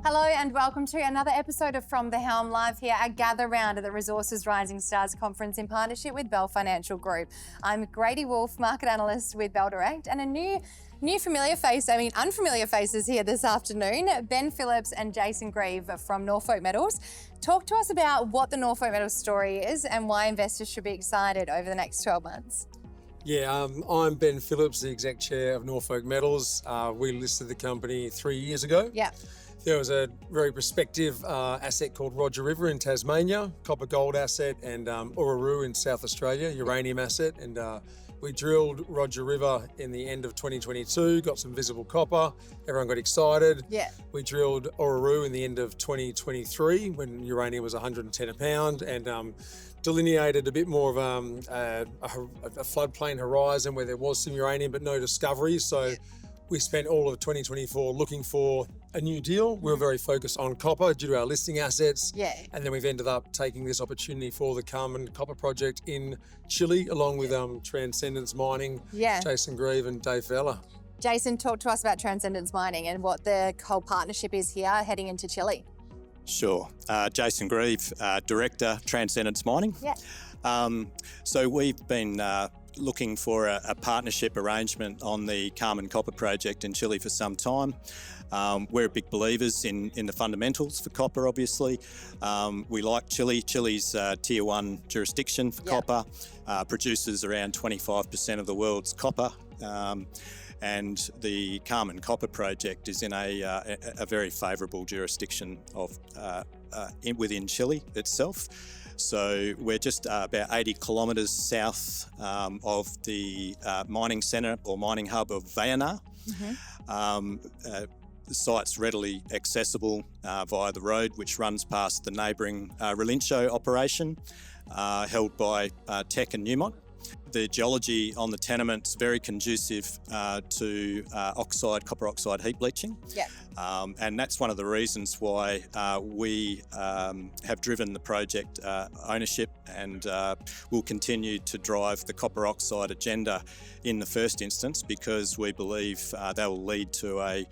Hello and welcome to another episode of From the Helm Live here at Gather Round at the Resources Rising Stars Conference in partnership with Bell Financial Group. I'm Grady Wulff, Market Analyst with Bell Direct, and a new familiar face, unfamiliar faces here this afternoon, Ben Phillips and Jason Grieve from Norfolk Metals. Talk to us about what the Norfolk Metals story is and why investors should be excited over the next 12 months. Yeah, I'm Ben Phillips, the Exec Chair of Norfolk Metals. We listed the company 3 years ago. Yeah. There was a very prospective asset called Roger River in Tasmania, copper gold asset, and Orroroo in South Australia, uranium asset. And we drilled Roger River in the end of 2022, got some visible copper. Everyone got excited. Yeah. We drilled Orroroo in the end of 2023 when uranium was 110 a pound, and delineated a bit more of a floodplain horizon where there was some uranium but no discoveries. So we spent all of 2024 looking for a new deal. We were very focused on copper due to our listing assets. Yeah. And then we've ended up taking this opportunity for the Carmen Copper Project in Chile, along with Transcendence Mining, Jason Grieve and Dave Fowler. Jason, talk to us about Transcendence Mining and what the whole partnership is here heading into Chile. Sure. Jason Grieve, Director, Transcendence Mining. Yeah. So we've been looking for a partnership arrangement on the Carmen Copper Project in Chile for some time. We're big believers in the fundamentals for copper, obviously. We like Chile. Chile's tier one jurisdiction for copper, produces around 25% of the world's copper. And the Carmen Copper Project is in a very favourable jurisdiction within Chile itself. So we're just about 80 kilometres south of the mining centre or mining hub of Vallenar. The site's readily accessible via the road, which runs past the neighbouring Relincho operation, held by Teck and Newmont. The geology on the tenement's very conducive to copper oxide heap leaching. Yeah. And that's one of the reasons why we have driven the project ownership and will continue to drive the copper oxide agenda in the first instance, because we believe that will lead to a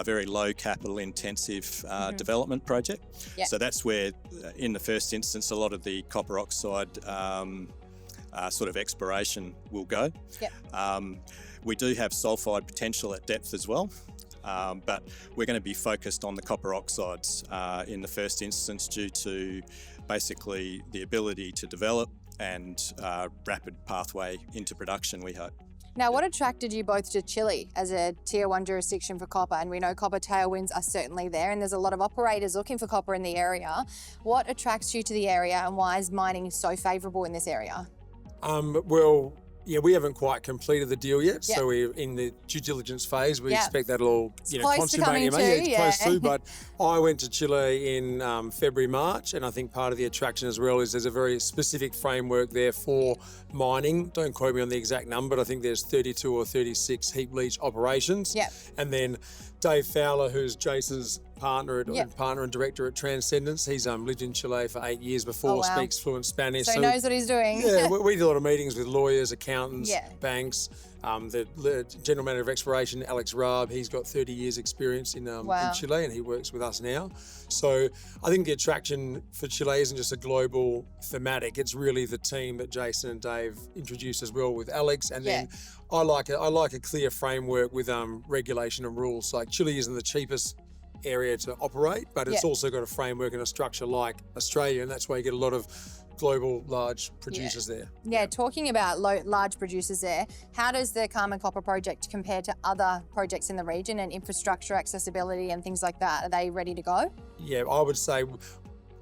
very low capital intensive development project. Yeah. So that's where, in the first instance, a lot of the copper oxide sort of exploration will go. Yep. We do have sulfide potential at depth as well, but we're going to be focused on the copper oxides in the first instance due to basically the ability to develop and rapid pathway into production, we hope. Now, what attracted you both to Chile as a tier one jurisdiction for copper? And we know copper tailwinds are certainly there, and there's a lot of operators looking for copper in the area. What attracts you to the area, and why is mining so favourable in this area? We haven't quite completed the deal yet, Yep. so we're in the due diligence phase. We Yep. expect that'll all, close to coming too, it's close to. But I went to Chile in February, March, and I think part of the attraction as well is there's a very specific framework there for mining. Don't quote me on the exact number, but I think there's 32 or 36 heap leach operations. Yep. And then Dave Fowler, who's Jason's partner and director at Transcendence, he's lived in Chile for 8 years before, speaks fluent Spanish. So he knows what he's doing. Yeah, we did a lot of meetings with lawyers, accountants, Yeah. banks. The General Manager of Exploration, Alex Raab, he's got 30 years experience in Chile, and he works with us now. So I think the attraction for Chile isn't just a global thematic, it's really the team that Jason and Dave introduced as well with Alex. And then I like a clear framework with regulation and rules. Like Chile isn't the cheapest area to operate, but it's also got a framework and a structure like Australia, and that's why you get a lot of global large producers there. Yeah, talking about large producers there, how does the Carmen Copper Project compare to other projects in the region and infrastructure, accessibility and things like that? Are they ready to go? Yeah, I would say,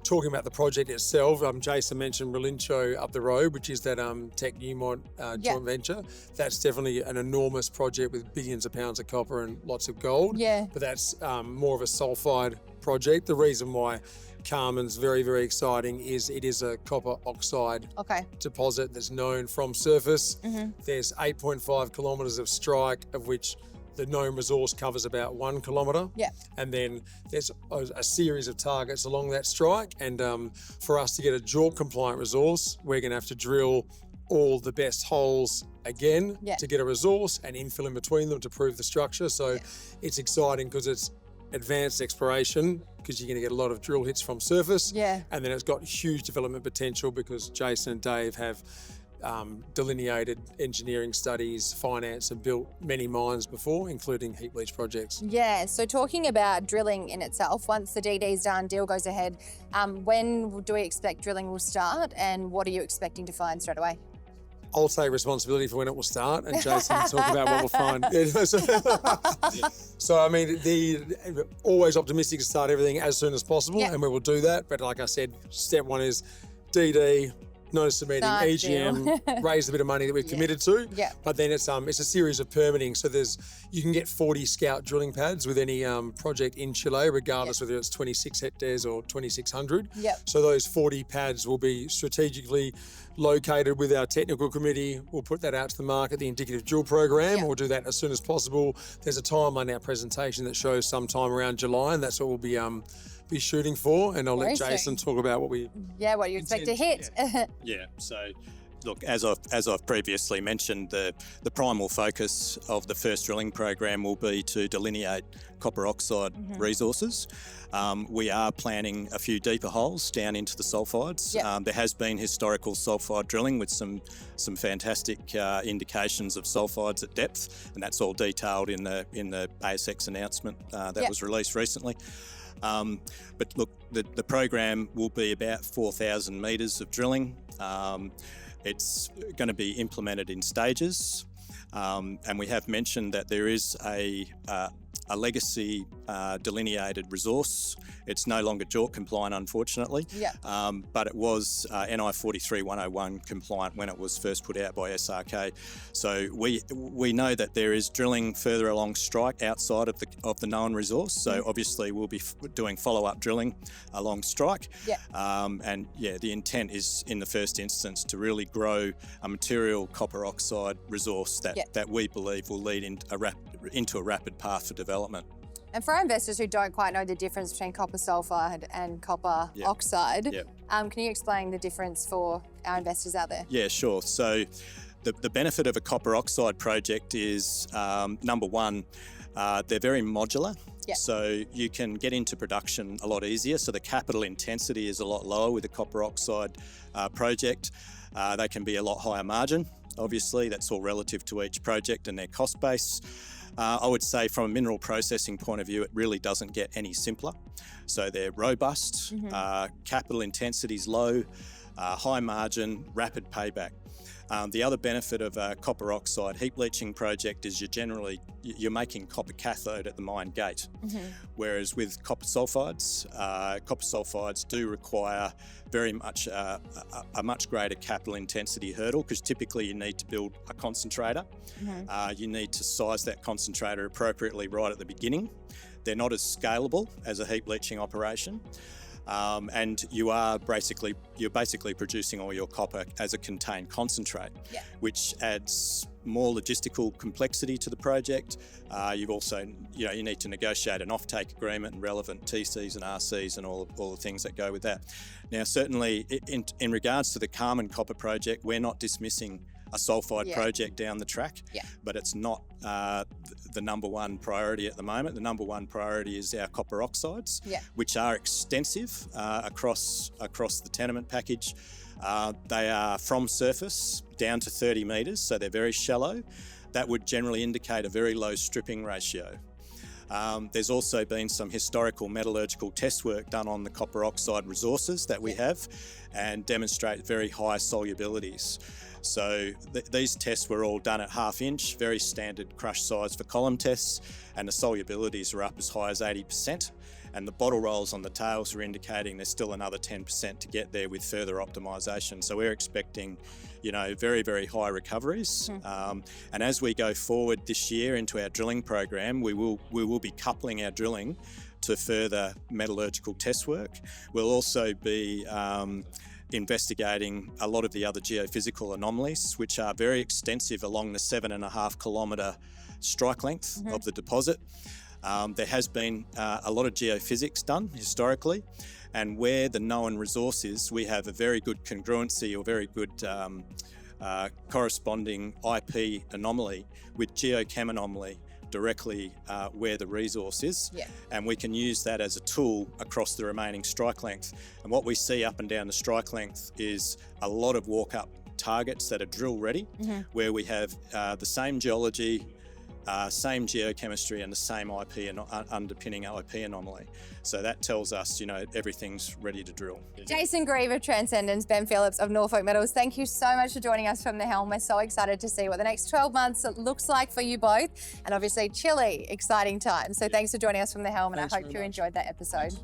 talking about the project itself, Jason mentioned Relincho up the road, which is that Teck Newmont joint venture. That's definitely an enormous project with billions of pounds of copper and lots of gold. Yeah. But that's more of a sulfide project. The reason why Carmen's very, very exciting is it is a copper oxide deposit that's known from surface. There's 8.5 kilometres of strike, of which the known resource covers about 1 kilometre. Yeah. And then there's a series of targets along that strike. And for us to get a JORC compliant resource, we're going to have to drill all the best holes again to get a resource and infill in between them to prove the structure. So it's exciting because it's advanced exploration because you're going to get a lot of drill hits from surface. Yeah. And then it's got huge development potential because Jason and Dave have delineated engineering studies, financed and built many mines before, including heap leach projects. Yeah, so talking about drilling in itself, once the DD's done, deal goes ahead, when do we expect drilling will start and what are you expecting to find straight away? I'll take responsibility for when it will start, and Jason will talk about what we'll find. So, I mean, always optimistic to start everything as soon as possible, and we will do that. But like I said, step one is DD, notice of meeting, EGM, raise the bit of money that we've committed to. Yeah. But then it's a series of permitting. So you can get 40 scout drilling pads with any project in Chile, regardless whether it's 26 hectares or 2,600. Yep. So those 40 pads will be strategically located with our technical committee. We'll put that out to the market, the indicative drill program. We'll do that as soon as possible. There's a timeline in our presentation that shows sometime around July, and that's what we'll be shooting for. And I'll let Jason talk about what you expect to hit. Yeah. So, look, as I've previously mentioned, the primal focus of the first drilling program will be to delineate copper oxide resources. We are planning a few deeper holes down into the sulphides. There has been historical sulphide drilling with some fantastic indications of sulphides at depth, and that's all detailed in the ASX announcement that was released recently. But look, the program will be about 4,000 metres of drilling. It's going to be implemented in stages, and we have mentioned that there is a legacy delineated resource. It's no longer JORC compliant, unfortunately, but it was NI 43101 compliant when it was first put out by SRK. So we know that there is drilling further along strike outside of the known resource. So obviously we'll be doing follow-up drilling along strike. And the intent is in the first instance to really grow a material copper oxide resource that we believe will lead into a rapid path for development. And for our investors who don't quite know the difference between copper sulphide and copper oxide, can you explain the difference for our investors out there? Yeah, sure. So the benefit of a copper oxide project is, number one, they're very modular. So you can get into production a lot easier. So the capital intensity is a lot lower with a copper oxide project. They can be a lot higher margin. Obviously, that's all relative to each project and their cost base. I would say from a mineral processing point of view, it really doesn't get any simpler. So they're robust, capital intensity is low, high margin, rapid payback. The other benefit of a copper oxide heap leaching project is you're making copper cathode at the mine gate. Whereas with copper sulphides do require very much a much greater capital intensity hurdle because typically you need to build a concentrator. You need to size that concentrator appropriately right at the beginning. They're not as scalable as a heap leaching operation. And you're basically producing all your copper as a contained concentrate, which adds more logistical complexity to the project. You've also, you need to negotiate an offtake agreement and relevant TCs and RCs and all the things that go with that. Now, certainly in regards to the Carmen Copper project, we're not dismissing a sulphide project down the track, but it's not the number one priority at the moment. The number one priority is our copper oxides, which are extensive across the tenement package. They are from surface down to 30 metres, so they're very shallow. That would generally indicate a very low stripping ratio. There's also been some historical metallurgical test work done on the copper oxide resources that we have and demonstrate very high solubilities. So these tests were all done at 1/2 inch, very standard crush size for column tests, and the solubilities are up as high as 80%. And the bottle rolls on the tails are indicating there's still another 10% to get there with further optimisation. So we're expecting, very, very high recoveries. And as we go forward this year into our drilling program, we will be coupling our drilling to further metallurgical test work. We'll also be investigating a lot of the other geophysical anomalies, which are very extensive along the 7.5 kilometre strike length of the deposit. There has been a lot of geophysics done historically, and where the known resource is, we have a very good congruency or very good corresponding IP anomaly with geochem anomaly directly where the resource is, Yeah. and we can use that as a tool across the remaining strike length. And what we see up and down the strike length is a lot of walk-up targets that are drill ready, where we have the same geology, same geochemistry and the same IP and underpinning IP anomaly. So that tells us, everything's ready to drill. Jason Grieve of Transcendence, Ben Phillips of Norfolk Metals, thank you so much for joining us from the helm. We're so excited to see what the next 12 months looks like for you both. And obviously Chile, exciting times. So thanks for joining us from the helm, and I hope you enjoyed that episode.